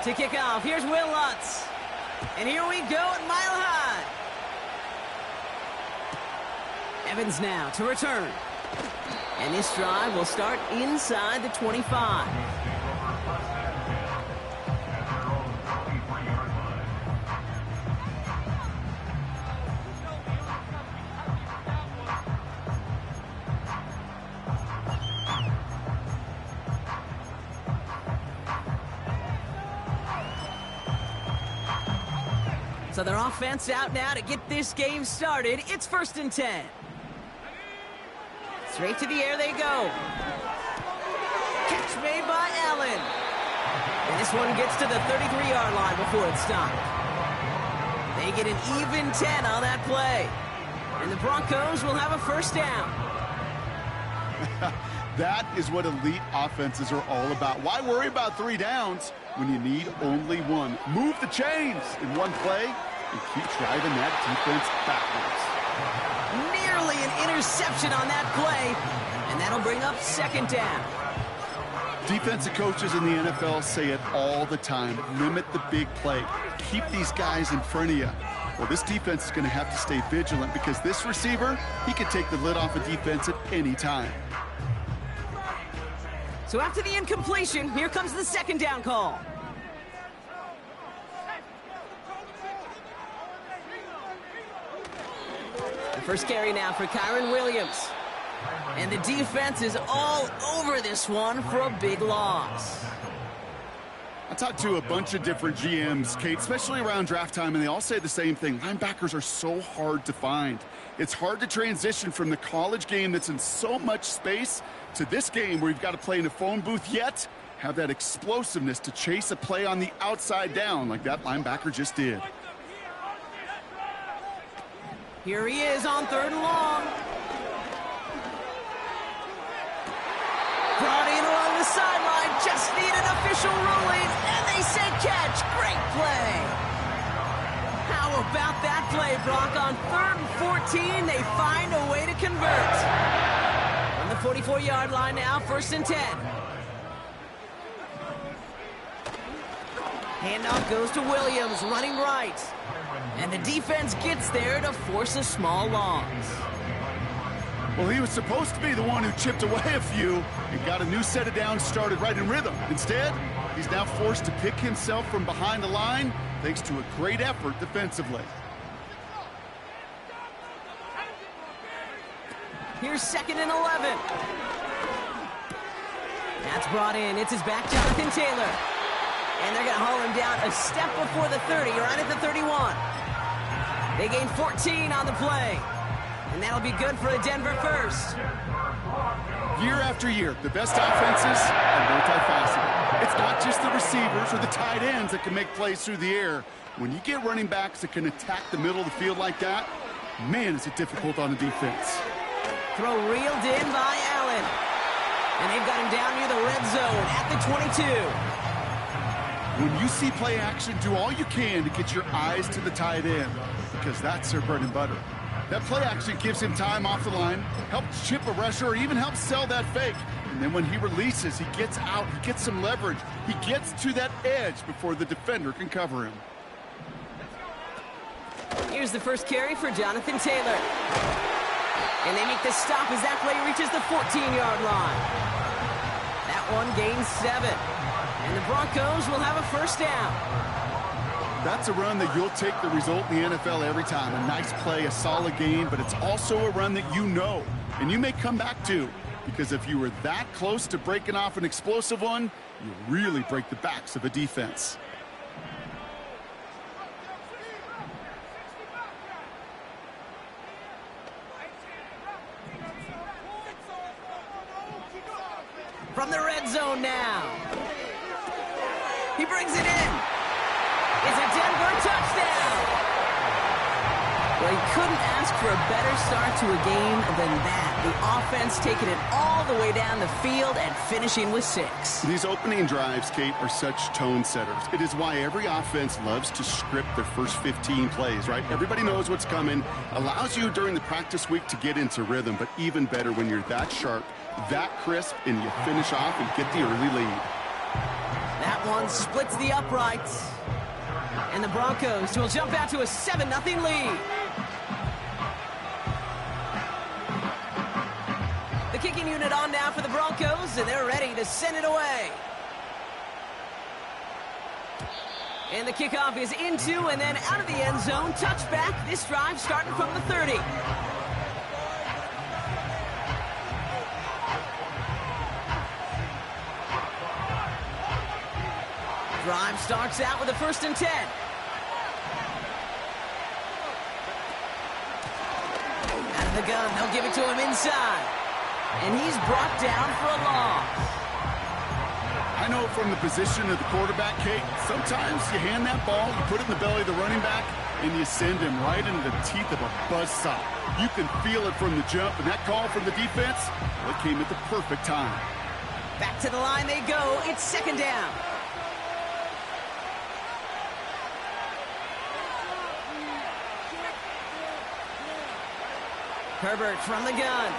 To kick off, here's Will Lutz. And here we go at Mile High. Evans now to return. And this drive will start inside the 25. So their offense out now to get this game started. It's 1st and 10. Straight to the air they go. Catch made by Allen. And this one gets to the 33-yard line before it's stopped. They get an even 10 on that play. And the Broncos will have a 1st down. That is what elite offenses are all about. Why worry about 3 downs when you need only 1? Move the chains in one play and keep driving that defense backwards. Nearly an interception on that play, and that'll bring up 2nd down. Defensive coaches in the NFL say it all the time. Limit the big play. Keep these guys in front of you. Well, this defense is going to have to stay vigilant because this receiver, he can take the lid off a defense at any time. So after the incompletion, here comes the 2nd down call. The first carry now for Kyron Williams. And the defense is all over this one for a big loss. I talked to a bunch of different GMs, Kate, especially around draft time, and they all say the same thing. Linebackers are so hard to find. It's hard to transition from the college game that's in so much space to this game where you've got to play in a phone booth, yet have that explosiveness to chase a play on the outside down like that linebacker just did. Here he is on 3rd and long. Brought in along the sideline, just need an official ruling, and they say catch. Great play. How about that play, Brock? On 3rd and 14, they find a way to convert. On the 44-yard line now, 1st and 10. Handoff goes to Williams, running right. And the defense gets there to force a small loss. Well, he was supposed to be the one who chipped away a few and got a new set of downs started right in rhythm. Instead, he's now forced to pick himself from behind the line thanks to a great effort defensively. Here's 2nd and 11. That's brought in. It's his back, Jonathan Taylor. And they're going to haul him down a step before the 30, right at the 31. They gain 14 on the play. And that'll be good for a Denver 1st. Year after year, the best offenses are multifaceted. It's not just the receivers or the tight ends that can make plays through the air. When you get running backs that can attack the middle of the field like that, man, is it difficult on the defense. Throw reeled in by Allen. And they've got him down near the red zone at the 22. When you see play action, do all you can to get your eyes to the tight end because that's their bread and butter. That play action gives him time off the line, helps chip a rusher, or even helps sell that fake. And then when he releases, he gets out, he gets some leverage. He gets to that edge before the defender can cover him. Here's the first carry for Jonathan Taylor. And they make the stop as that play reaches the 14-yard line. That one gains 7. And the Broncos will have a 1st down. That's a run that you'll take the result in the NFL every time. A nice play, a solid game, but it's also a run that you know and you may come back to. Because if you were that close to breaking off an explosive one, you really break the backs of a defense. From the red zone now. He brings it in. It's a Denver touchdown. Well, he couldn't ask for a better start to a game than that. The offense taking it all the way down the field and finishing with 6. These opening drives, Kate, are such tone setters. It is why every offense loves to script their first 15 plays, right? Everybody knows what's coming. Allows you during the practice week to get into rhythm, but even better when you're that sharp, that crisp, and you finish off and get the early lead. That That one splits the uprights. And the Broncos will jump out to a 7-0 lead. The kicking unit on now for the Broncos, and they're ready to send it away. And the kickoff is into and then out of the end zone. Touchback. This drive starting from the 30. Drive starts out with a 1st and 10. Out of the gun, they'll give it to him inside. And he's brought down for a loss. I know from the position of the quarterback, Kate, sometimes you hand that ball, you put it in the belly of the running back, and you send him right into the teeth of a buzzsaw. You can feel it from the jump, and that call from the defense, well, it came at the perfect time. Back to the line they go. It's 2nd down. Herbert from the gun.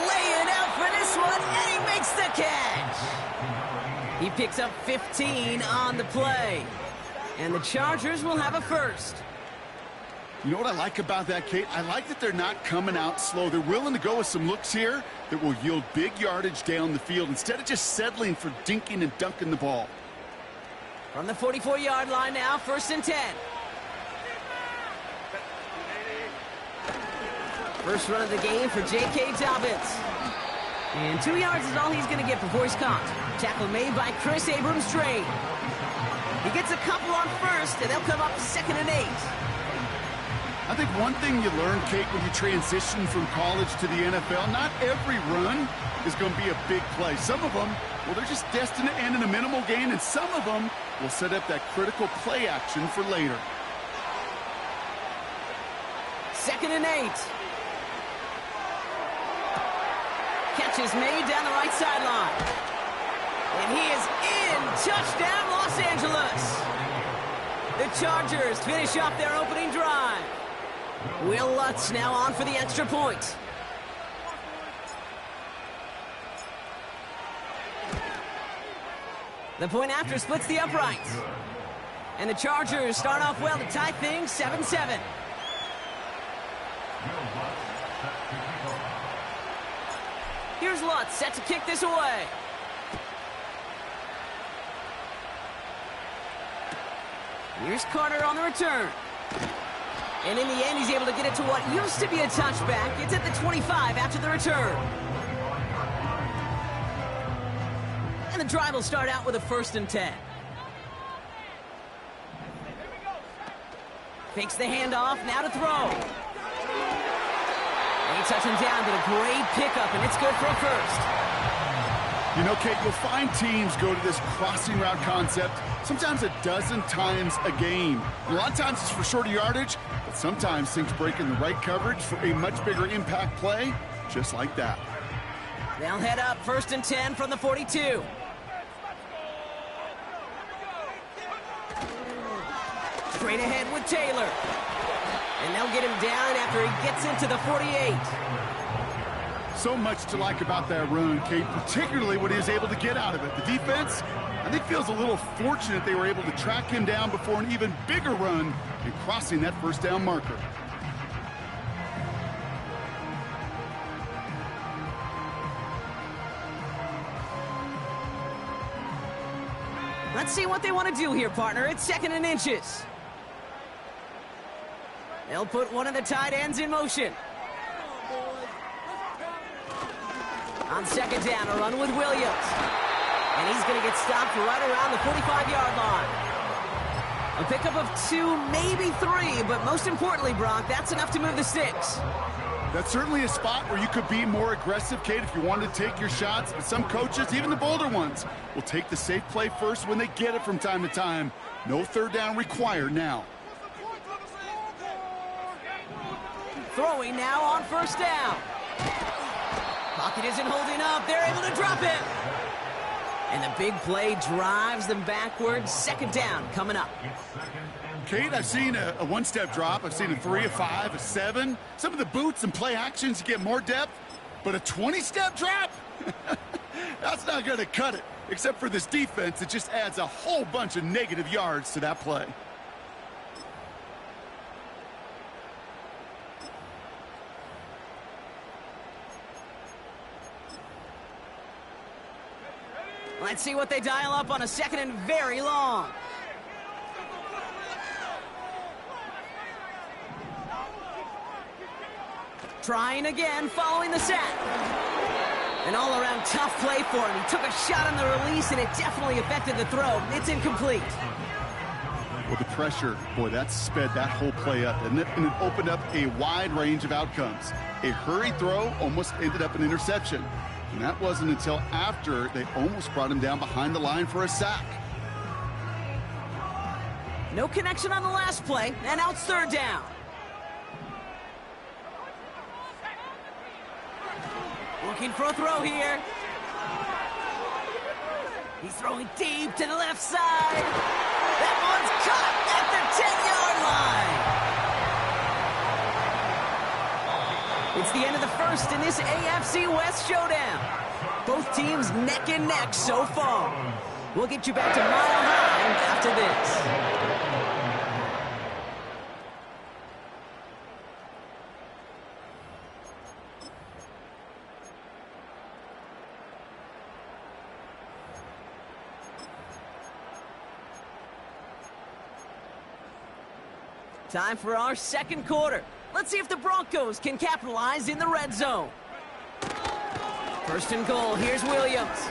Laying out for this one, and he makes the catch. He picks up 15 on the play. And the Chargers will have a 1st. You know what I like about that, Kate? I like that they're not coming out slow. They're willing to go with some looks here that will yield big yardage down the field instead of just settling for dinking and dunking the ball. From the 44-yard line now, 1st and 10. First run of the game for J.K. Dobbins. And 2 yards is all he's going to get before he's caught. Tackle made by Chris Abrams-Drain. He gets a couple on 1st, and they'll come up 2nd and 8. I think one thing you learn, Kate, when you transition from college to the NFL, not every run is going to be a big play. Some of them, well, they're just destined to end in a minimal gain, and some of them will set up that critical play action for later. 2nd and 8. Catch is made down the right sideline. And he is in. Touchdown, Los Angeles. The Chargers finish off their opening drive. Will Lutz now on for the extra point. The point after splits the uprights. And the Chargers start off well to tie things 7-7. Here's Lutz set to kick this away. Here's Carter on the return. And in the end, he's able to get it to what used to be a touchback. It's at the 25 after the return. And the drive will start out with a 1st and 10. Fakes the handoff, now to throw. They touch him down, but a great pickup, and it's good for a 1st. You know, Kate, you'll find teams go to this crossing route concept sometimes a dozen times a game. A lot of times it's for shorter yardage, but sometimes things break in the right coverage for a much bigger impact play, just like that. They'll head up 1st and 10 from the 42. Straight ahead with Taylor. And they'll get him down after he gets into the 48. So much to like about that run, Kate, particularly what he was able to get out of it. The defense, I think, feels a little fortunate they were able to track him down before an even bigger run and crossing that 1st down marker. Let's see what they want to do here, partner. It's 2nd and inches. They'll put one of the tight ends in motion. On 2nd down, a run with Williams. And he's going to get stopped right around the 45-yard line. A pickup of 2, maybe 3, but most importantly, Brock, that's enough to move the sticks. That's certainly a spot where you could be more aggressive, Kate, if you wanted to take your shots. But some coaches, even the bolder ones, will take the safe play first when they get it from time to time. No 3rd down required now. Throwing now on 1st down. Pocket isn't holding up. They're able to drop it. And the big play drives them backwards. 2nd down coming up. Kate, I've seen a one-step drop. I've seen a 3, a 5, a 7. Some of the boots and play actions, you get more depth. But a 20-step drop? That's not going to cut it. Except for this defense, it just adds a whole bunch of negative yards to that play. Let's see what they dial up on a second and very long. Trying again, following the sack. An all-around tough play for him. He took a shot on the release, and it definitely affected the throw. It's incomplete. Well, the pressure, boy, that sped that whole play up, and it opened up a wide range of outcomes. A hurried throw almost ended up an interception. And that wasn't until after they almost brought him down behind the line for a sack. No connection on the last play, and now it's third down. Looking for a throw here. He's throwing deep to the left side. That one's caught at the 10-yard line. It's the end of the first in this AFC West showdown. Both teams neck and neck so far. We'll get you back to Mile High after this. Time for our second quarter. Let's see if the Broncos can capitalize in the red zone. First and goal, here's Williams.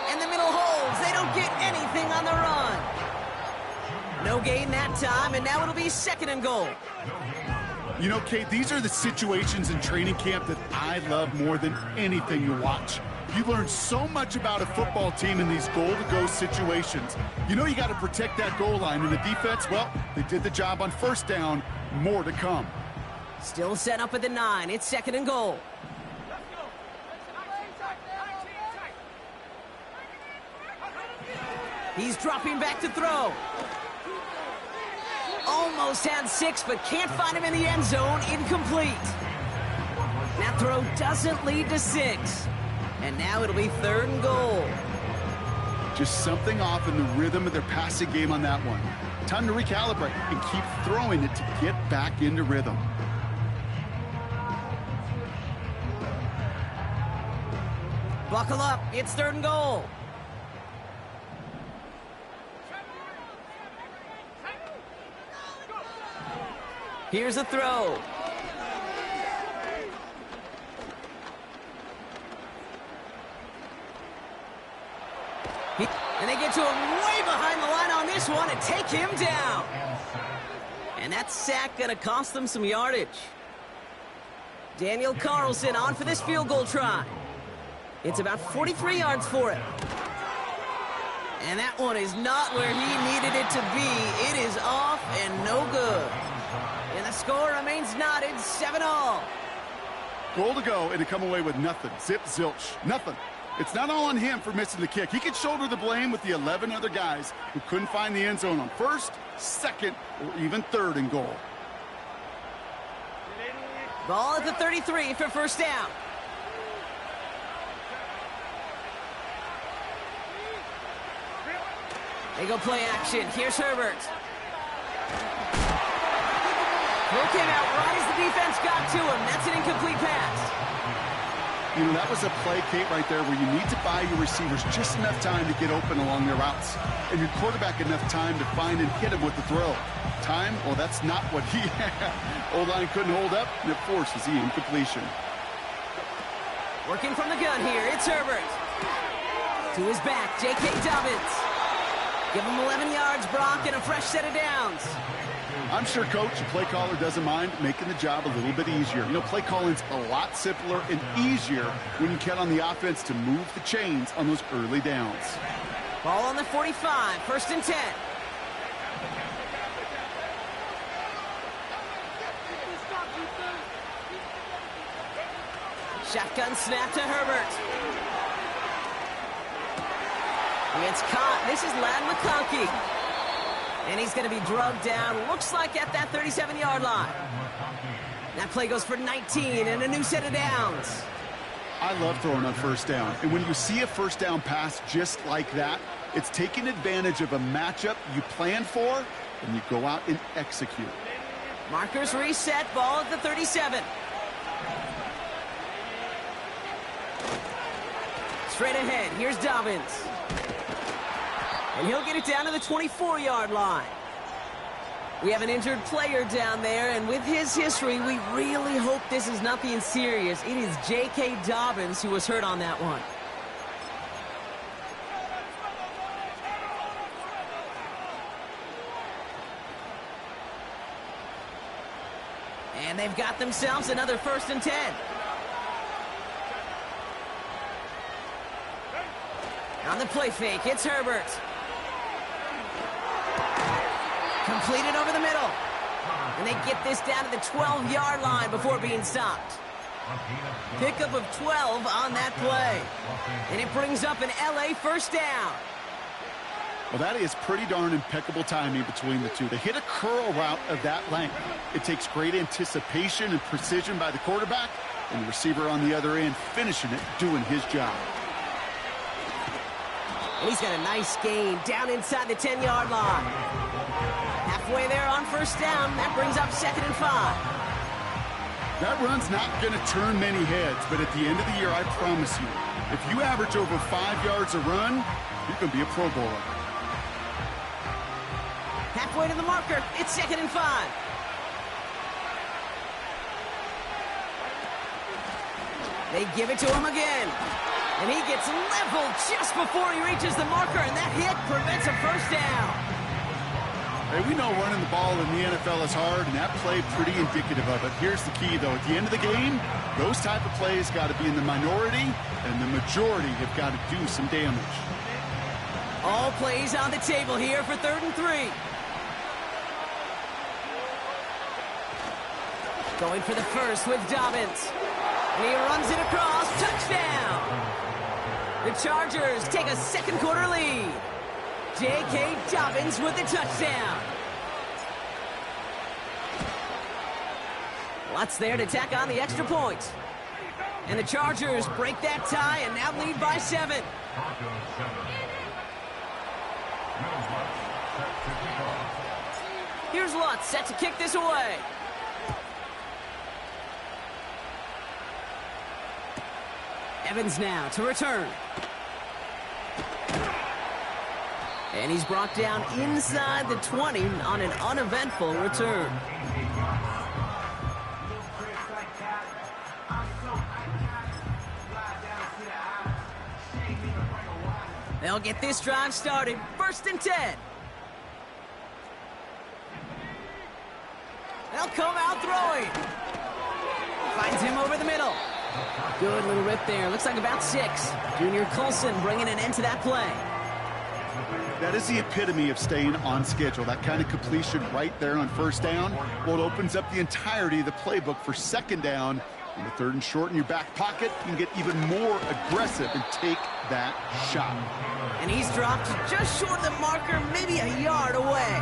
And the middle holds, they don't get anything on the run. No gain that time, and now it'll be second and goal. You know, Kate, these are the situations in training camp that I love more than anything you watch. You learn so much about a football team in these goal-to-go situations. You know you got to protect that goal line, and the defense, well, they did the job on first down. More to come. Still set up at the 9. It's second and goal. He's dropping back to throw. Almost had 6, but can't find him in the end zone. Incomplete. That throw doesn't lead to 6. And now it'll be third and goal. Just something off in the rhythm of their passing game on that one. Time to recalibrate and keep throwing it to get back into rhythm. Buckle up. It's third and goal. Here's a throw. And they get to him way behind the line on this one and take him down. And that sack going to cost them some yardage. Daniel Carlson on for this field goal try. It's about 43 yards for him. And that one is not where he needed it to be. It is off and no good. And the score remains knotted, 7-all. Goal to go and to come away with nothing. Zip, zilch, nothing. It's not all on him for missing the kick. He could shoulder the blame with the 11 other guys who couldn't find the end zone on first, second, or even third and goal. Ball at the 33 for first down. They go play action. Here's Herbert. Throw came out right as the defense got to him. That's an incomplete pass. You know, that was a play, Kate, right there where you need to buy your receivers just enough time to get open along their routes. And your quarterback enough time to find and hit him with the throw. Time? Well, that's not what he had. O-line couldn't hold up, and it forces the incompletion. Working from the gun here, it's Herbert. To his back, J.K. Dobbins. Give him 11 yards, Brock, and a fresh set of downs. I'm sure, Coach, the play caller doesn't mind making the job a little bit easier. You know, play calling's a lot simpler and easier when you count on the offense to move the chains on those early downs. Ball on the 45, first and 10. Shotgun snap to Herbert. It's caught. This is Ladd McConkey. And he's going to be drugged down, looks like at that 37-yard line. That play goes for 19 and a new set of downs. I love throwing on first down. And when you see a first down pass just like that, it's taking advantage of a matchup you planned for, and you go out and execute. Markers reset, ball at the 37. Straight ahead, here's Dobbins. And he'll get it down to the 24-yard line. We have an injured player down there, and with his history, we really hope this is nothing serious. It is J.K. Dobbins who was hurt on that one. And they've got themselves another 1st and 10. On the play fake, it's Herbert. Completed over the middle. And they get this down to the 12-yard line before being stopped. Pickup of 12 on that play. And it brings up an LA 1st down. Well, that is pretty darn impeccable timing between the two. They hit a curl route of that length. It takes great anticipation and precision by the quarterback, and the receiver on the other end finishing it, doing his job. And he's got a nice gain down inside the 10-yard line. Halfway there on 1st down. That brings up 2nd and 5. That run's not going to turn many heads, but at the end of the year, I promise you, if you average over 5 yards a run, you're going to be a Pro Bowler. Halfway to the marker, it's 2nd and 5. They give it to him again. And he gets leveled just before he reaches the marker, and that hit prevents a 1st down. Hey, we know running the ball in the NFL is hard, and that play pretty indicative of it. Here's the key, though. At the end of the game, those type of plays got to be in the minority, and the majority have got to do some damage. All plays on the table here for 3rd and 3. Going for the first with Dobbins. And he runs it across. Touchdown! The Chargers take a 2nd quarter lead. J.K. Dobbins with the touchdown. Lots there to tack on the extra point. And the Chargers break that tie and now lead by 7. Here's Lutz set to kick this away. Evans now to return. And he's brought down inside the 20 on an uneventful return. They'll get this drive started. 1st and 10. They'll come out throwing. Finds him over the middle. Good little rip there. Looks like about 6. Junior Colson bringing an end to that play. That is the epitome of staying on schedule. That kind of completion right there on 1st down. Well, it opens up the entirety of the playbook for 2nd down. On the 3rd and short in your back pocket, you can get even more aggressive and take that shot. And he's dropped just short of the marker, maybe a yard away.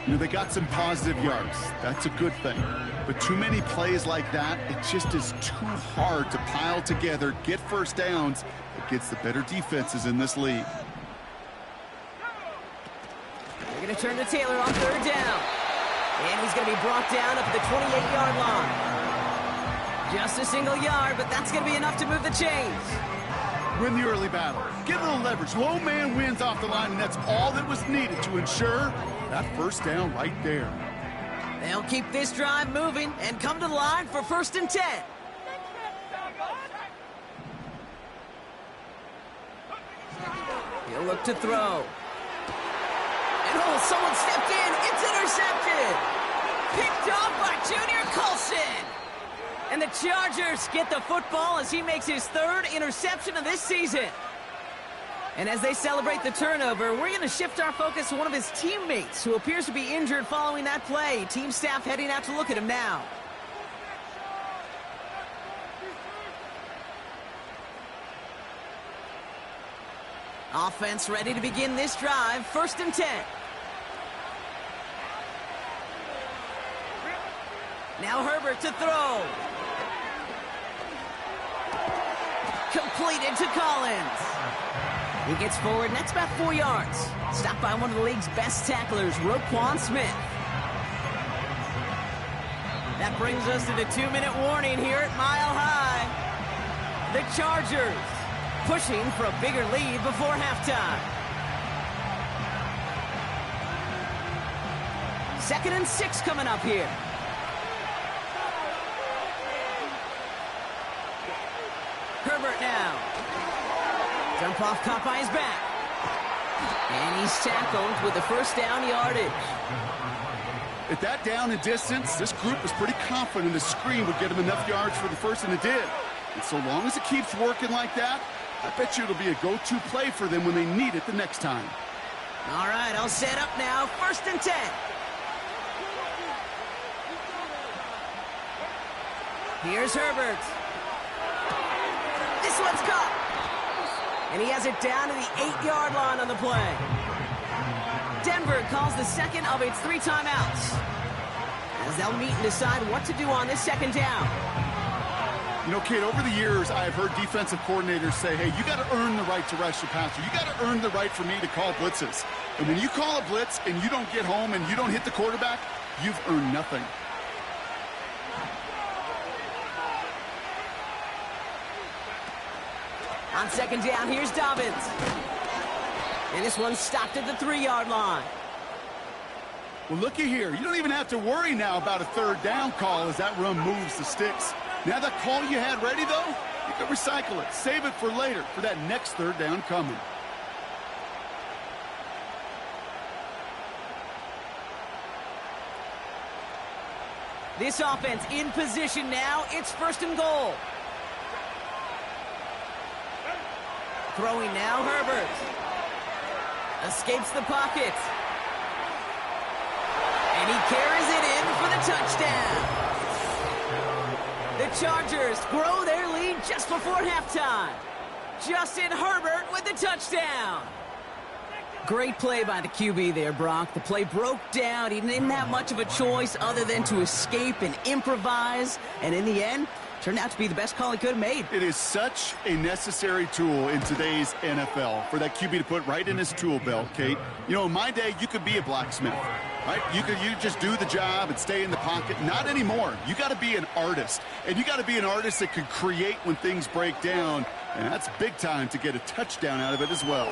You know, they got some positive yards. That's a good thing. But too many plays like that, it just is too hard to pile together, get 1st downs against the better defenses in this league. They're going to turn to Taylor on 3rd down. And he's going to be brought down up at the 28-yard line. Just a single yard, but that's going to be enough to move the chains. Win the early battle. Get a little leverage. Low man wins off the line, and that's all that was needed to ensure that 1st down right there. They'll keep this drive moving and come to the line for 1st and 10. He'll look to throw. And oh, someone stepped in. It's intercepted. Picked off by Junior Colson. And the Chargers get the football as he makes his 3rd interception of this season. And as they celebrate the turnover, we're going to shift our focus to one of his teammates who appears to be injured following that play. Team staff heading out to look at him now. Offense ready to begin this drive. 1st and 10. Now Herbert to throw. completed to Collins. He gets forward, and that's about 4 yards. Stopped by one of the league's best tacklers, Roquan Smith. That brings us to the 2-minute warning here at Mile High. The Chargers pushing for a bigger lead before halftime. 2nd and 6 coming up here. Herbert now. Dump off caught by his back. And he's tackled with the first down yardage. At that down and distance, this group was pretty confident the screen would get him enough yards for the first, and it did. And so long as it keeps working like that, I bet you it'll be a go-to play for them when they need it the next time. All right, I'll set up now. 1st and 10. Here's Herbert. This one's caught. And he has it down to the 8-yard line on the play. Denver calls the second of its 3 timeouts, as they'll meet and decide what to do on this 2nd down. You know, Kate, over the years, I've heard defensive coordinators say, hey, you got to earn the right to rush the passer. You got to earn the right for me to call blitzes. And when you call a blitz and you don't get home and you don't hit the quarterback, you've earned nothing. On 2nd down, here's Dobbins. And this one's stopped at the 3-yard line. Well, looky here. You don't even have to worry now about a 3rd down call as that run moves the sticks. Now that call you had ready, though, you can recycle it. Save it for later, for that next 3rd down coming. This offense in position now. It's 1st and goal. Throwing now, Herbert. Escapes the pocket. And he carries it in for the touchdown. The Chargers grow their lead just before halftime. Justin Herbert with the touchdown. Great play by the QB there, Brock. The play broke down. He didn't have much of a choice other than to escape and improvise. And in the end, turned out to be the best call he could have made. It is such a necessary tool in today's NFL for that QB to put right in his tool belt, Kate. You know, in my day, you could be a blacksmith, right? You just do the job and stay in the pocket. Not anymore. You got to be an artist, and you got to be an artist that can create when things break down, and that's big time to get a touchdown out of it as well.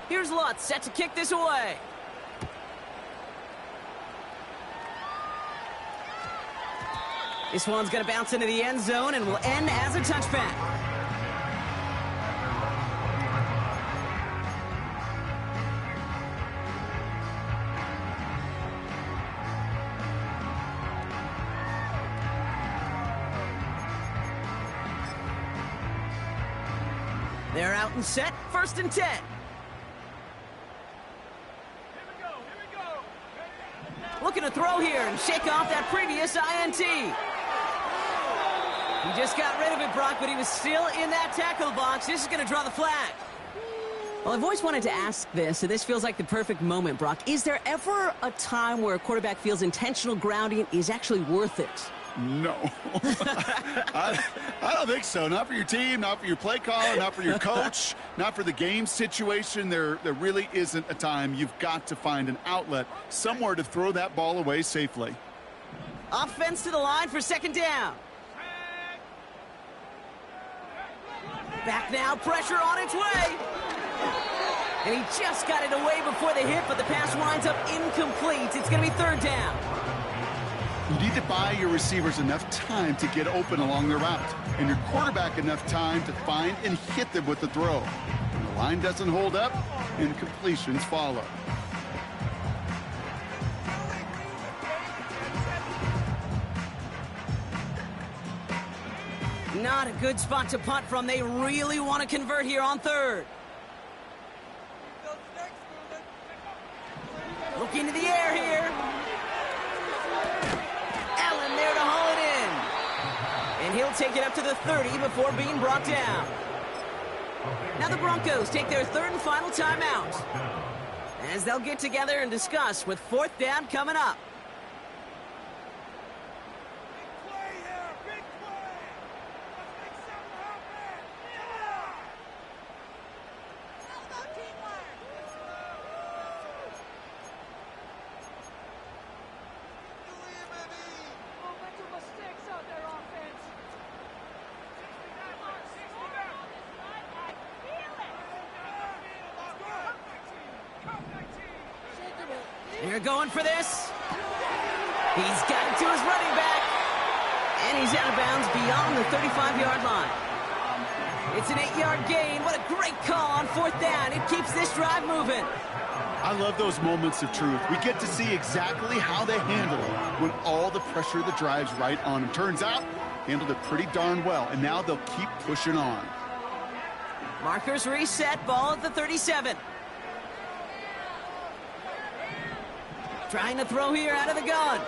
Here's Lutz set to kick this away. This one's going to bounce into the end zone and will end as a touchback. They're out and set. 1st and 10. Looking to throw here and shake off that previous INT. He just got rid of it, Brock, but he was still in that tackle box. This is going to draw the flag. Well, I've always wanted to ask this, and this feels like the perfect moment, Brock. Is there ever a time where a quarterback feels intentional grounding is actually worth it? No. I don't think so. Not for your team, not for your play caller, not for your coach, not for the game situation. There really isn't a time. You've got to find an outlet, somewhere to throw that ball away safely. Offense to the line for 2nd down. Back now, pressure on its way. And he just got it away before the hit, but the pass winds up incomplete. It's going to be 3rd down. You need to buy your receivers enough time to get open along the route, and your quarterback enough time to find and hit them with the throw. When the line doesn't hold up, incompletions follow. Not a good spot to punt from. They really want to convert here on 3rd. take it up to the 30 before being brought down. Now the Broncos take their third and final timeout, as they'll get together and discuss with fourth down coming up. They're going for this. He's got it to his running back. And he's out of bounds beyond the 35-yard line. It's an 8-yard gain. What a great call on fourth down. It keeps this drive moving. I love those moments of truth. We get to see exactly how they handle it when all the pressure of the drive's right on them. Turns out, handled it pretty darn well, and now they'll keep pushing on. Markers reset, ball at the 37. Trying to throw here out of the gun.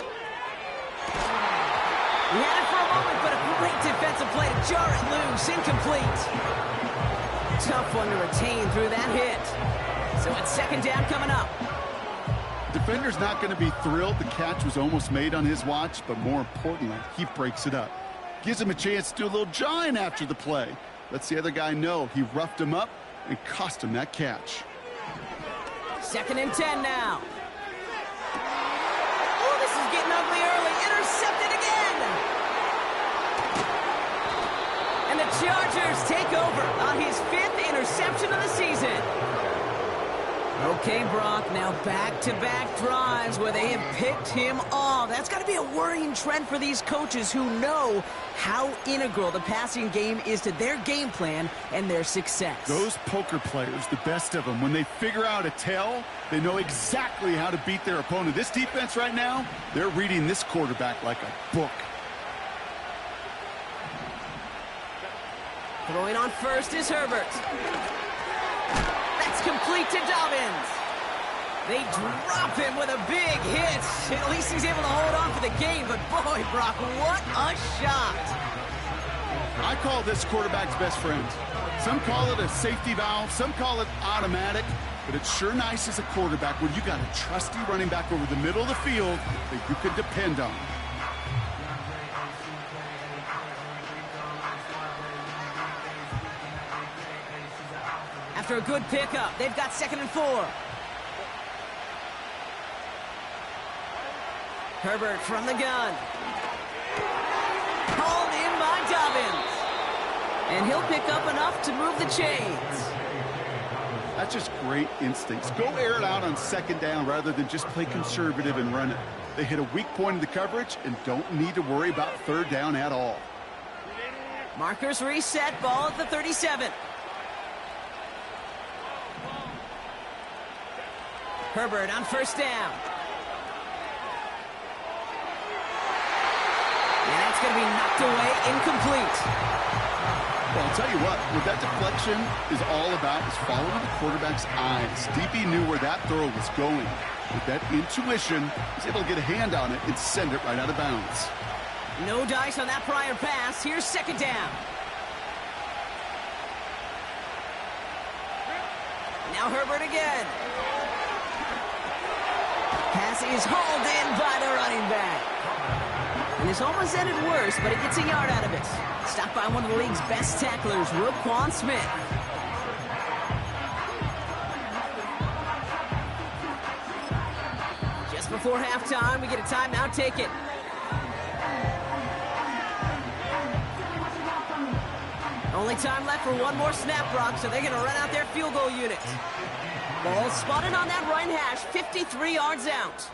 He had it for a moment, but a great defensive play to jar it loose. Incomplete. Tough one to retain through that hit. So it's second down coming up. Defender's not going to be thrilled the catch was almost made on his watch, but more importantly, he breaks it up. Gives him a chance to do a little jawing after the play. Lets the other guy know he roughed him up and cost him that catch. Second and 10 now. Oh, this is getting ugly early. Intercepted again. And the Chargers take over on his 5th interception of the season. Okay, Brock, now back-to-back drives where they have picked him off. That's got to be a worrying trend for these coaches who know how integral the passing game is to their game plan and their success. Those poker players, the best of them, when they figure out a tell, they know exactly how to beat their opponent. This defense right now, they're reading this quarterback like a book. Throwing on first is Herbert. That's complete to Dobbins. They drop him with a big hit. At least he's able to hold on for the game, but boy, Brock, what a shot. I call this quarterback's best friend. Some call it a safety valve, some call it automatic, but it's sure nice as a quarterback when you got a trusty running back over the middle of the field that you can depend on. After a good pickup, they've got 2nd and 4. Herbert from the gun. Hauled in by Dobbins. And he'll pick up enough to move the chains. That's just great instincts. Go air it out on 2nd down rather than just play conservative and run it. They hit a weak point in the coverage and don't need to worry about 3rd down at all. Markers reset, ball at the 37. Herbert on 1st down. And that's going to be knocked away, incomplete. Well, I'll tell you what that deflection is all about is following the quarterback's eyes. DB knew where that throw was going. With that intuition, he's able to get a hand on it and send it right out of bounds. No dice on that prior pass. Here's 2nd down. Now Herbert again. Pass is hauled in by the running back. And this almost ended worse, but it gets a yard out of it. Stopped by one of the league's best tacklers, Roquan Smith. Just before halftime, we get a timeout. Take it. Only time left for one more snap, Brock, so they're going to run out their field goal unit. Ball spotted on that right hash, 53 yards out.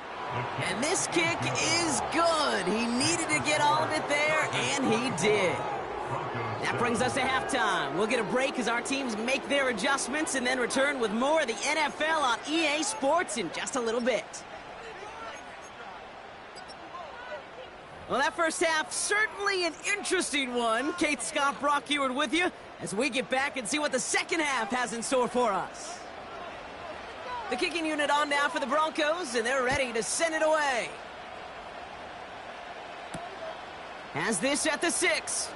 And this kick is good. He needed to get all of it there, and he did. That brings us to halftime. We'll get a break as our teams make their adjustments and then return with more of the NFL on EA Sports in just a little bit. Well, that first half, certainly an interesting one. Kate, Scott, Brock Ewart with you as we get back and see what the second half has in store for us. The kicking unit on now for the Broncos, and they're ready to send it away. Has this at the 6.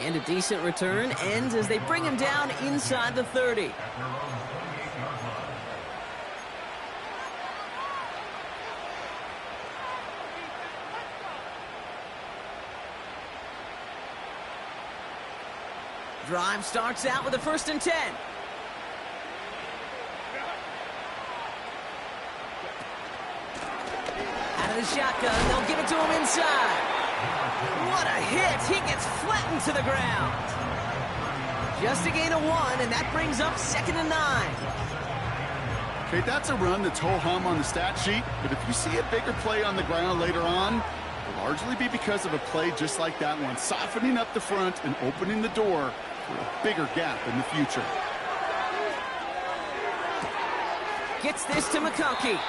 And a decent return ends as they bring him down inside the 30. Drive starts out with a 1st and 10. Out of the shotgun, they'll give it to him inside. What a hit! He gets flattened to the ground. Just a gain of 1, and that brings up 2nd and 9. Okay, that's a run that's ho-hum on the stat sheet, but if you see a bigger play on the ground later on, it'll largely be because of a play just like that one, softening up the front and opening the door for a bigger gap in the future. Gets this to McConkey.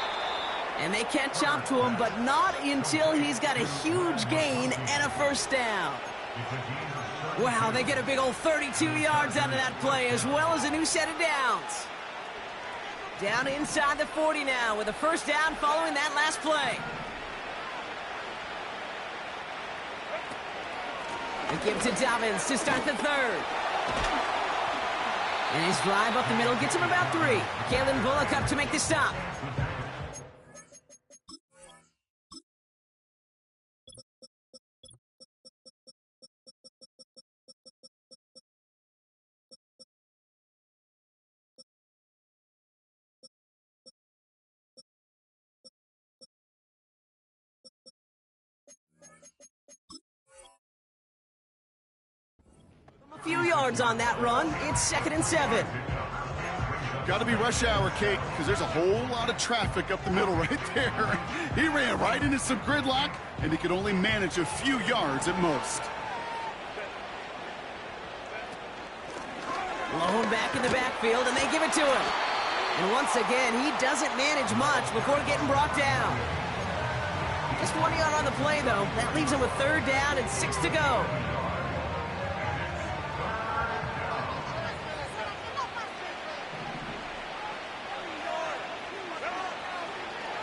And they catch up to him, but not until he's got a huge gain and a 1st down. Wow, they get a big old 32 yards out of that play, as well as a new set of downs. Down inside the 40 now with a 1st down following that last play. They give to Dobbins to start the 3rd. And his drive up the middle gets him about 3. Kalen Bullock up to make the stop. A few yards on that run. It's 2nd and 7. Got to be rush hour, Kate, because there's a whole lot of traffic up the middle right there. He ran right into some gridlock, and he could only manage a few yards at most. Blown back in the backfield, and they give it to him. And once again, he doesn't manage much before getting brought down. Just 1 yard on the play, though. That leaves him with 3rd down and 6 to go.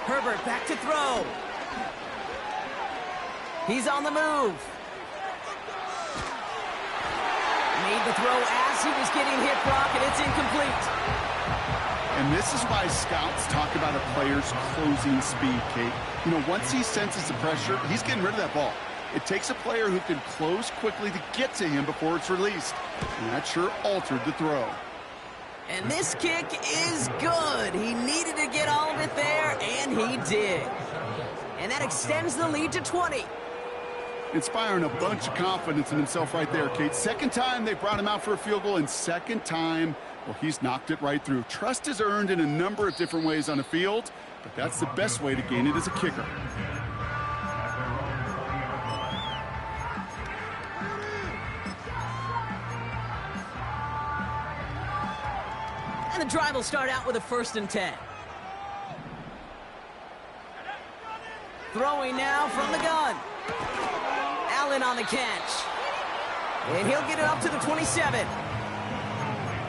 Herbert back to throw. He's on the move. Made the throw as he was getting hit, Brock, and it's incomplete. And this is why scouts talk about a player's closing speed, Kate. You know, once he senses the pressure, he's getting rid of that ball. It takes a player who can close quickly to get to him before it's released. And that sure altered the throw. And this kick is good. He needed to get all of it there, and he did. And that extends the lead to 20. Inspiring a bunch of confidence in himself right there, Kate. 2nd time they brought him out for a field goal, and 2nd time, well, he's knocked it right through. Trust is earned in a number of different ways on the field, but that's the best way to gain it as a kicker. And the drive will start out with a 1st and 10. Throwing now from the gun. Allen on the catch. And he'll get it up to the 27.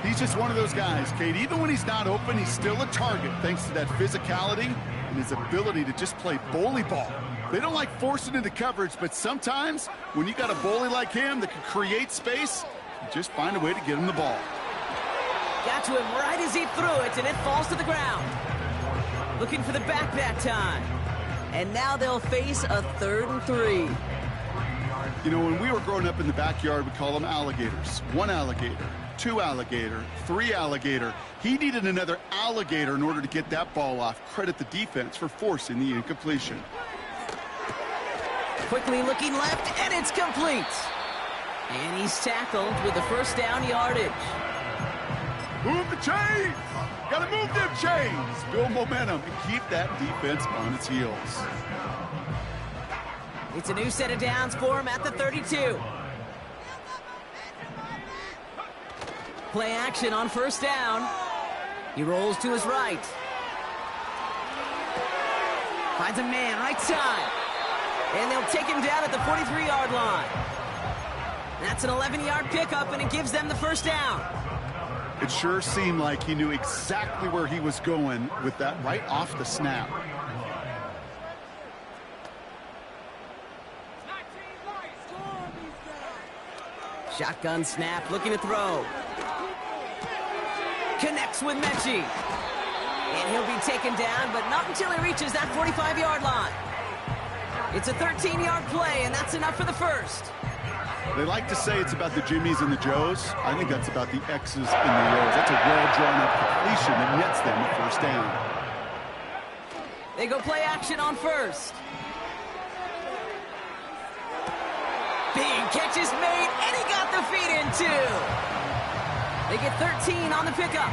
He's just one of those guys, Kate. Even when he's not open, he's still a target thanks to that physicality and his ability to just play bully ball. They don't like forcing into coverage, but sometimes when you got a bully like him that can create space, you just find a way to get him the ball. Got to him right as he threw it, and it falls to the ground. Looking for the back that time. And now they'll face a 3rd and 3. You know, when we were growing up in the backyard, we call them alligators. 1 alligator, 2 alligator, 3 alligator. He needed another alligator in order to get that ball off. Credit the defense for forcing the incompletion. Quickly looking left, and it's complete. And he's tackled with the 1st down yardage. Move the chains! Gotta move them chains! Build momentum and keep that defense on its heels. It's a new set of downs for him at the 32. Play action on 1st down. He rolls to his right. Finds a man right side. And they'll take him down at the 43-yard line. That's an 11-yard pickup, and it gives them the 1st down. It sure seemed like he knew exactly where he was going with that right off the snap. Shotgun snap, looking to throw. Connects with Mechie. And he'll be taken down, but not until he reaches that 45-yard line. It's a 13-yard play, and that's enough for the first. They like to say it's about the Jimmies and the Joes. I think that's about the X's and the O's. That's a well-drawn-up completion that nets them a first down. They go play action on first. Big catch is made, and he got the feet in, too. They get 13 on the pickup,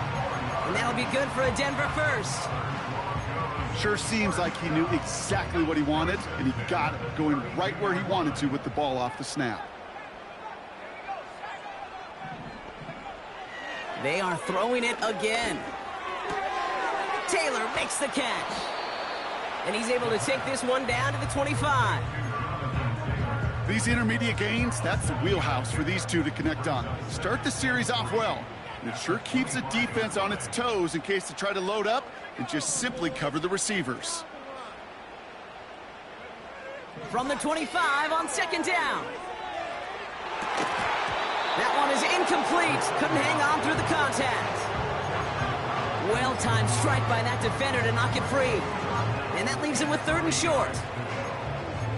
and that'll be good for a Denver first. Sure seems like he knew exactly what he wanted, and he got it, going right where he wanted to with the ball off the snap. They are throwing it again. Taylor makes the catch. And he's able to take this one down to the 25. These intermediate gains, that's the wheelhouse for these two to connect on. Start the series off well. And it sure keeps the defense on its toes in case they try to load up and just simply cover the receivers. From the 25 on second down. That one is incomplete. Couldn't hang on through the contact. Well-timed strike by that defender to knock it free. And that leaves him with 3rd and short.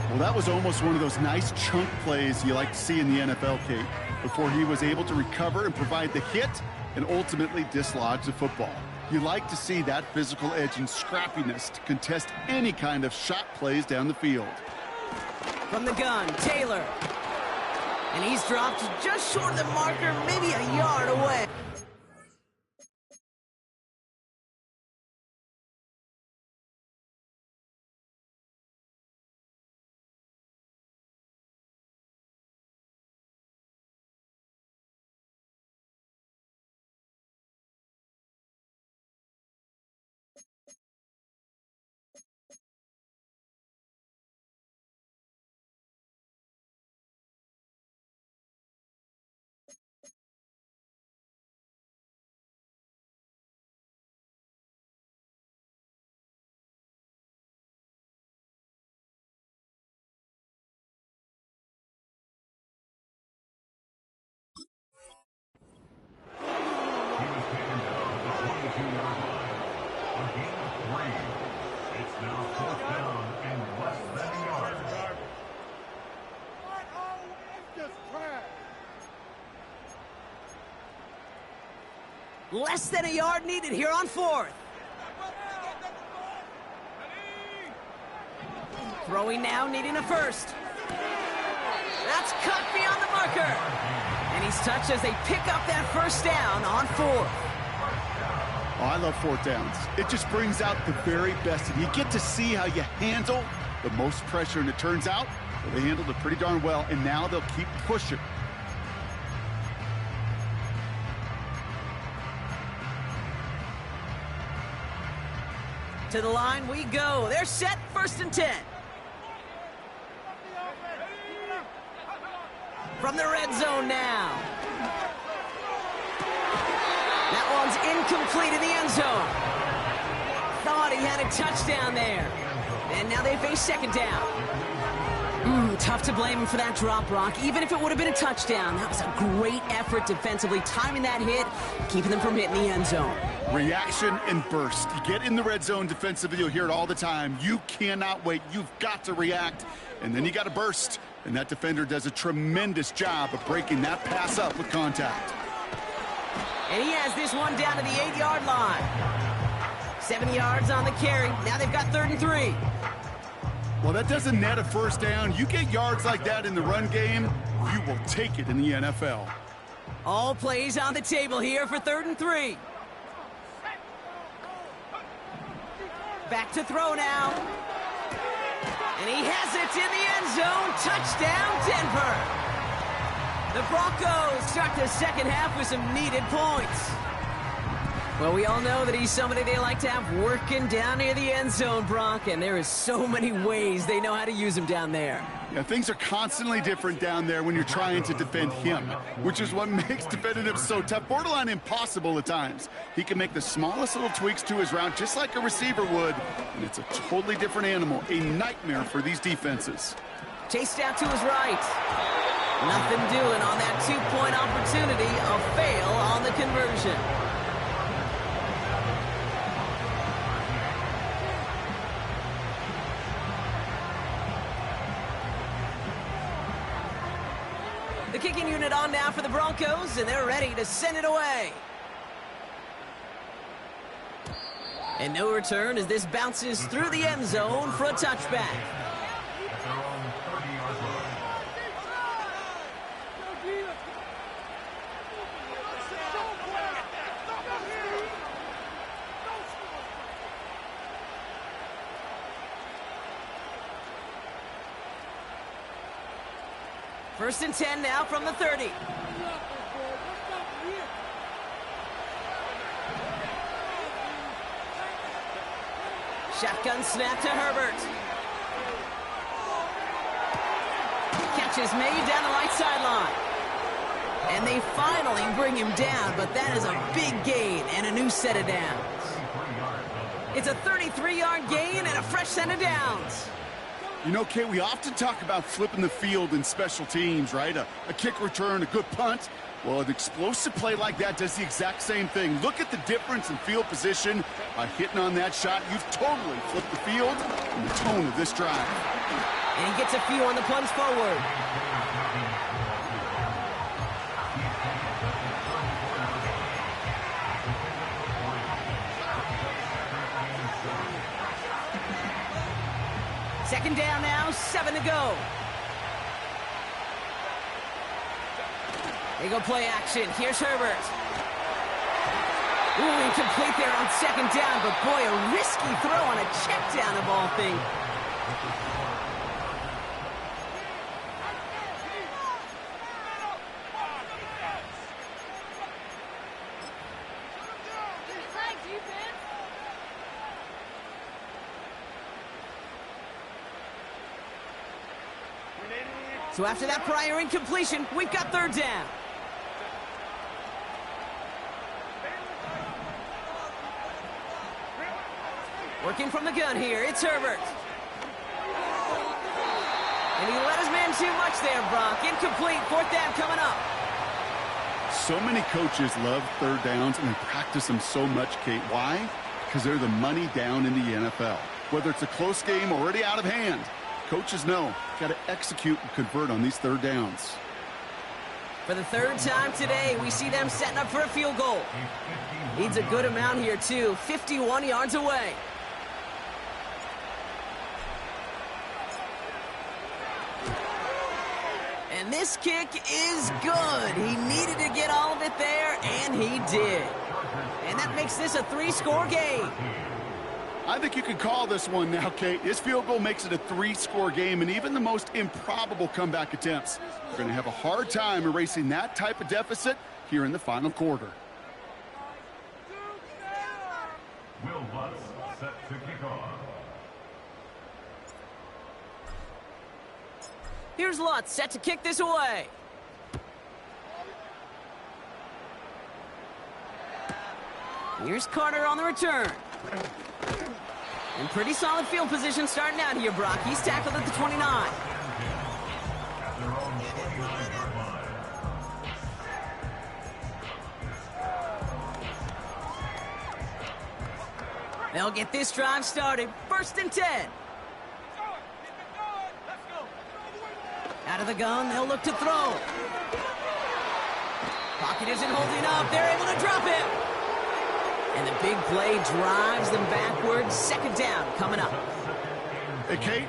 Well, that was almost one of those nice chunk plays you like to see in the NFL, Kate, before he was able to recover and provide the hit and ultimately dislodge the football. You like to see that physical edge and scrappiness to contest any kind of shot plays down the field. From the gun, Taylor. And he's dropped just short of the marker, maybe a yard away. Less than a yard needed here on 4th. Throwing now, needing a first. That's cut beyond the marker. And he's touched as they pick up that first down on 4th. Oh, I love 4th downs. It just brings out the very best. And you get to see how you handle the most pressure. And it turns out well, they handled it pretty darn well. And now they'll keep pushing. To the line we go. They're set, 1st and 10. From the red zone now. That one's incomplete in the end zone. Thought he had a touchdown there. And now they face 2nd down. Tough to blame him for that drop, Brock. Even if it would have been a touchdown, that was a great effort defensively, timing that hit, keeping them from hitting the end zone. Reaction and burst. You get in the red zone defensively, you'll hear it all the time. You cannot wait. You've got to react, and then you got to burst. And that defender does a tremendous job of breaking that pass up with contact. And he has this one down to the 8-yard line. 7 yards on the carry. Now they've got 3rd and 3. Well, that doesn't net a first down. You get yards like that in the run game, you will take it in the NFL. All plays on the table here for 3rd and 3. Back to throw now. And he has it in the end zone. Touchdown, Denver. The Broncos start the second half with some needed points. Well, we all know that he's somebody they like to have working down near the end zone, Brock, and there is so many ways they know how to use him down there. Yeah, things are constantly different down there when you're trying to defend him, which is what makes defending him so tough, borderline impossible at times. He can make the smallest little tweaks to his route just like a receiver would, and it's a totally different animal, a nightmare for these defenses. Chased out to his right. Nothing doing on that two-point opportunity. A fail on the conversion. The kicking unit on now for the Broncos, and they're ready to send it away. And no return as this bounces through the end zone for a touchback. First and 10 now from the 30. Shotgun snap to Herbert. Catch is made down the right sideline. And they finally bring him down, but that is a big gain and a new set of downs. It's a 33-yard gain and a fresh set of downs. You know, Kate, we often talk about flipping the field in special teams, right? A kick return, a good punt. Well, an explosive play like that does the exact same thing. Look at the difference in field position. By hitting on that shot, you've totally flipped the field and the tone of this drive. And he gets a few on the plunge forward. Second down now, 7 to go. They go play action. Here's Herbert. Ooh, incomplete there on second down, but boy, a risky throw on a check down of all things. So after that prior incompletion, we've got third down. Working from the gun here, it's Herbert. And he let his man too much there, Brock. Incomplete, fourth down coming up. So many coaches love third downs and they practice them so much, Kate. Why? Because they're the money down in the NFL. Whether it's a close game already out of hand, coaches know, got to execute and convert on these third downs. For the third time today, we see them setting up for a field goal. Needs a good amount here, too. 51 yards away. And this kick is good. He needed to get all of it there, and he did. And that makes this a 3-score game. I think you can call this one now, Kate. This field goal makes it a 3-score game, and even the most improbable comeback attempts are going to have a hard time erasing that type of deficit here in the final quarter. Will Lutz set to kick off. Here's Lutz set to kick this away. Here's Carter on the return. And pretty solid field position starting out here, Brock. He's tackled at the 29. At their own 29-yard line. They'll get this drive started. First and 10. Out of the gun, they'll look to throw. Pocket isn't holding up. They're able to drop him. And the big play drives them backwards. Second down coming up. Hey, Kate,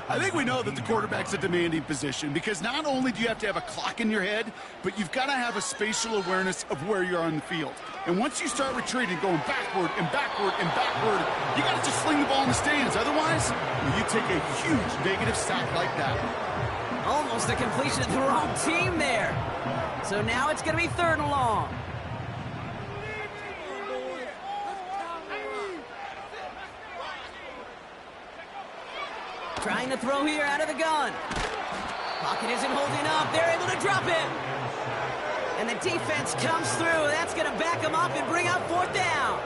I think we know that the quarterback's a demanding position because not only do you have to have a clock in your head, but you've got to have a spatial awareness of where you're on the field. And once you start retreating, going backward and backward and backward, you got to just sling the ball in the stands. Otherwise, you take a huge negative sack like that. Almost a completion of the wrong team there. So now it's going to be third and long. Trying to throw here out of the gun. Pocket isn't holding up. They're able to drop him. And the defense comes through. That's going to back them up and bring up fourth down.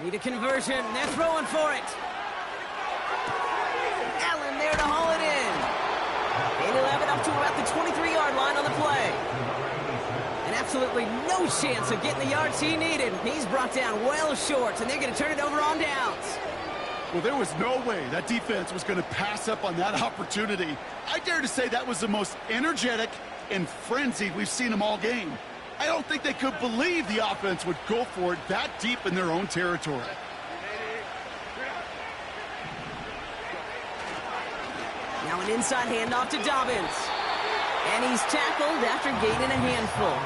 Need a conversion. They're throwing for it. Allen there to haul it in. And he'll have it up to about the 23-yard line on the play. And absolutely no chance of getting the yards he needed. He's brought down well short, and they're going to turn it over on downs. Well, there was no way that defense was going to pass up on that opportunity. I dare to say that was the most energetic and frenzied we've seen them all game. I don't think they could believe the offense would go for it that deep in their own territory. Now an inside handoff to Dobbins. And he's tackled after gaining a handful.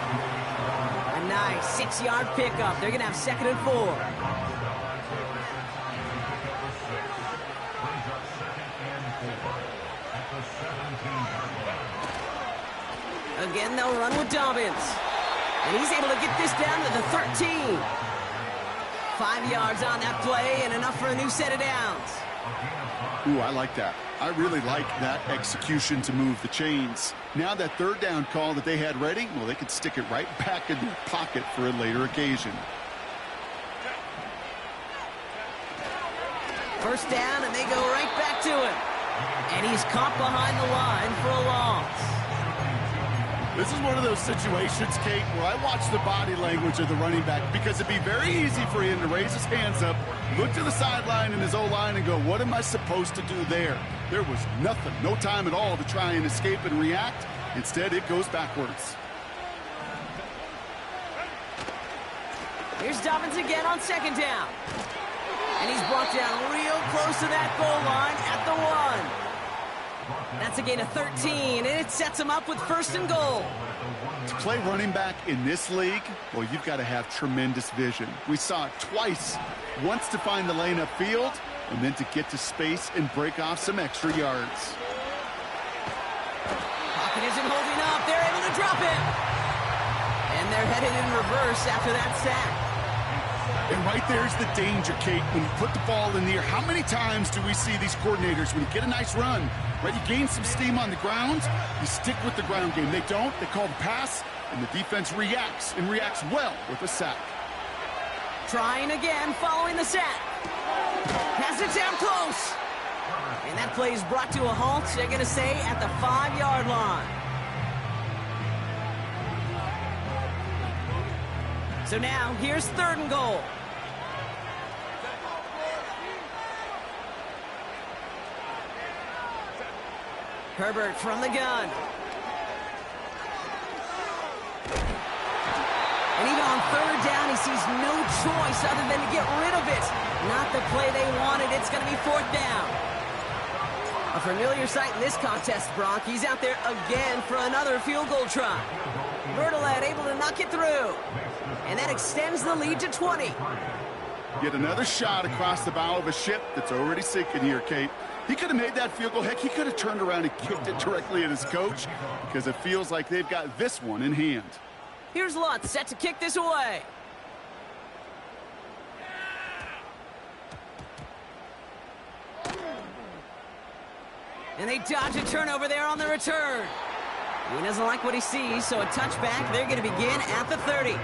A nice 6-yard pickup. They're going to have 2nd and 4. Again, they'll run with Dobbins. And he's able to get this down to the 13. 5 yards on that play and enough for a new set of downs. Ooh, I like that. I really like that execution to move the chains. Now that 3rd down call that they had ready, well, they could stick it right back in their pocket for a later occasion. 1st down, and they go right back to him. And he's caught behind the line for a loss. This is one of those situations, Kate, where I watch the body language of the running back because it'd be very easy for him to raise his hands up, look to the sideline in his O-line and go, what am I supposed to do there? There was nothing, no time at all to try and escape and react. Instead, it goes backwards. Here's Dobbins again on 2nd down. And he's brought down real close to that goal line at the 1. That's a gain of 13, and it sets him up with 1st and goal. To play running back in this league, well, you've got to have tremendous vision. We saw it twice, once to find the lane upfield, and then to get to space and break off some extra yards. Pocket isn't holding up. They're able to drop it. And they're headed in reverse after that sack. And right there's the danger, Kate. When you put the ball in the air, how many times do we see these coordinators, when you get a nice run, right, you gain some steam on the ground, you stick with the ground game. They don't, they call the pass, and the defense reacts, and reacts well with a sack. Trying again following the sack. Has it down close. And that play is brought to a halt, they're going to say, at the 5-yard line. So now, here's 3rd and goal. Herbert from the gun. And even on 3rd down, he sees no choice other than to get rid of it. Not the play they wanted. It's going to be 4th down. A familiar sight in this contest, Brock. He's out there again for another field goal try. Bertolet able to knock it through. And that extends the lead to 20. Yet another shot across the bow of a ship that's already sinking here, Kate. He could have made that field goal. Heck, he could have turned around and kicked it directly at his coach because it feels like they've got this one in hand. Here's Lutz set to kick this away. And they dodge a turnover there on the return. He doesn't like what he sees, so a touchback. They're going to begin at the 30.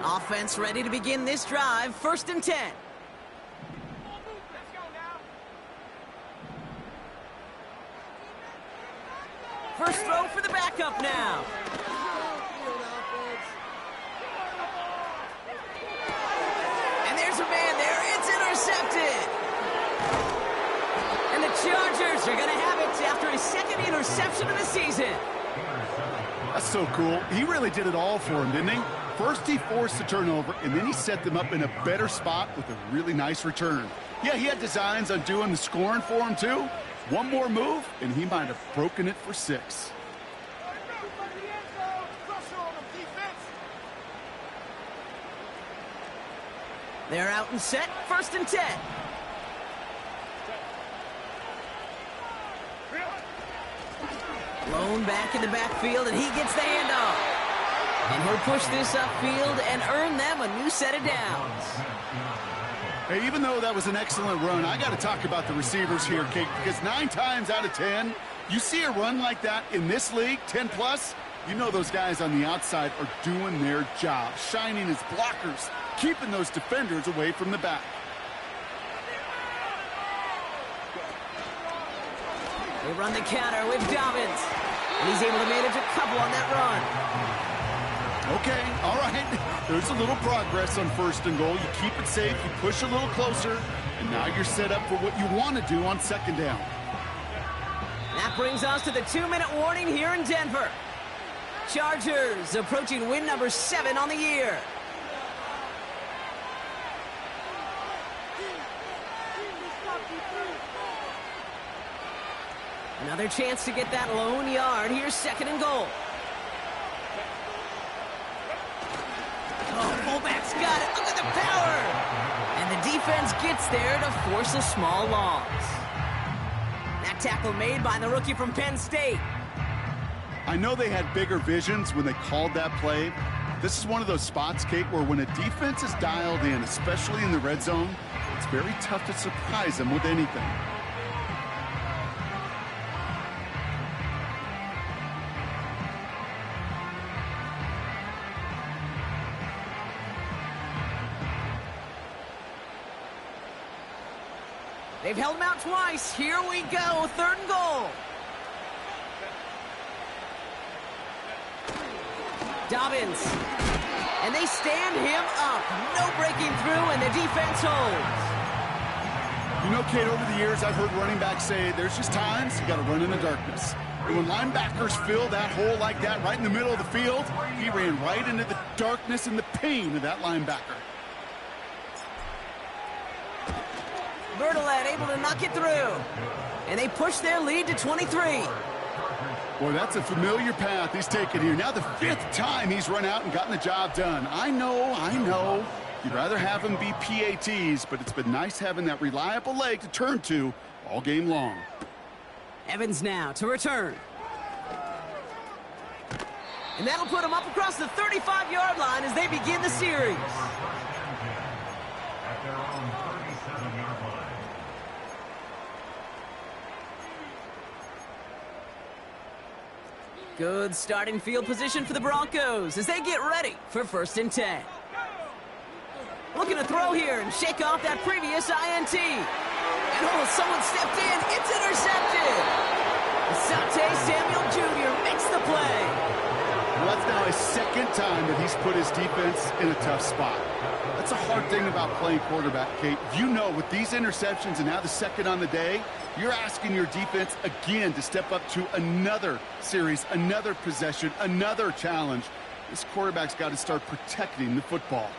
Offense ready to begin this drive. 1st and 10. First throw for the backup now. And there's a man there. It's intercepted. And the Chargers are going to have it after his 2nd interception of the season. That's so cool. He really did it all for him, didn't he? First he forced the turnover, and then he set them up in a better spot with a really nice return. Yeah, he had designs on doing the scoring for him, too. One more move, and he might have broken it for 6. They're out and set. 1st and 10. Blown back in the backfield, and he gets the handoff. And he'll push this upfield and earn them a new set of downs. Hey, even though that was an excellent run, I got to talk about the receivers here, Kate, because 9 times out of 10, you see a run like that in this league, 10+, you know those guys on the outside are doing their job, shining as blockers, keeping those defenders away from the back. They run the counter with Dobbins, and he's able to manage a couple on that run. Okay, all right. There's a little progress on 1st and goal. You keep it safe, you push a little closer, and now you're set up for what you want to do on 2nd down. That brings us to the 2-minute warning here in Denver. Chargers approaching win number 7 on the year. Another chance to get that lone yard. Here's 2nd and goal. Oh, fullback's got it. Look at the power. And the defense gets there to force a small loss. That tackle made by the rookie from Penn State. I know they had bigger visions when they called that play. This is one of those spots, Kate, where when a defense is dialed in, especially in the red zone, it's very tough to surprise them with anything. They've held him out twice. Here we go. 3rd and goal. Dobbins. And they stand him up. No breaking through, and the defense holds. You know, Kate, over the years, I've heard running backs say there's just times you got to run in the darkness. And when linebackers fill that hole like that right in the middle of the field, he ran right into the darkness and the pain of that linebacker. Bertolet able to knock it through. And they push their lead to 23. Boy, that's a familiar path he's taken here. Now the 5th time he's run out and gotten the job done. I know. You'd rather have him be PATs, but it's been nice having that reliable leg to turn to all game long. Evans now to return. And that'll put him up across the 35-yard line as they begin the series. At their own 37-yard line. Good starting field position for the Broncos as they get ready for 1st and 10. Looking to throw here and shake off that previous INT. And oh, someone stepped in. It's intercepted. Asante Samuel Jr. makes the play. Well, that's now his 2nd time that he's put his defense in a tough spot. That's a hard thing about playing quarterback, Kate. You know, with these interceptions and now the 2nd on the day, you're asking your defense again to step up to another series, another possession, another challenge. This quarterback's got to start protecting the football.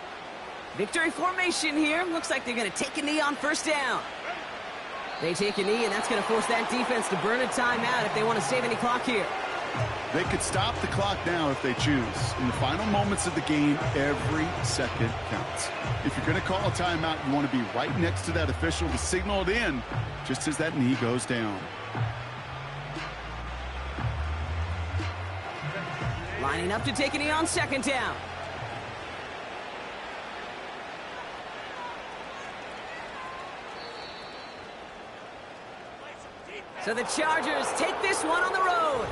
Victory formation here. Looks like they're going to take a knee on 1st down. They take a knee, and that's going to force that defense to burn a timeout if they want to save any clock here. They could stop the clock now if they choose. In the final moments of the game, every second counts. If you're going to call a timeout, you want to be right next to that official to signal it in just as that knee goes down. Lining up to take a knee on 2nd down. So the Chargers take this one on the road.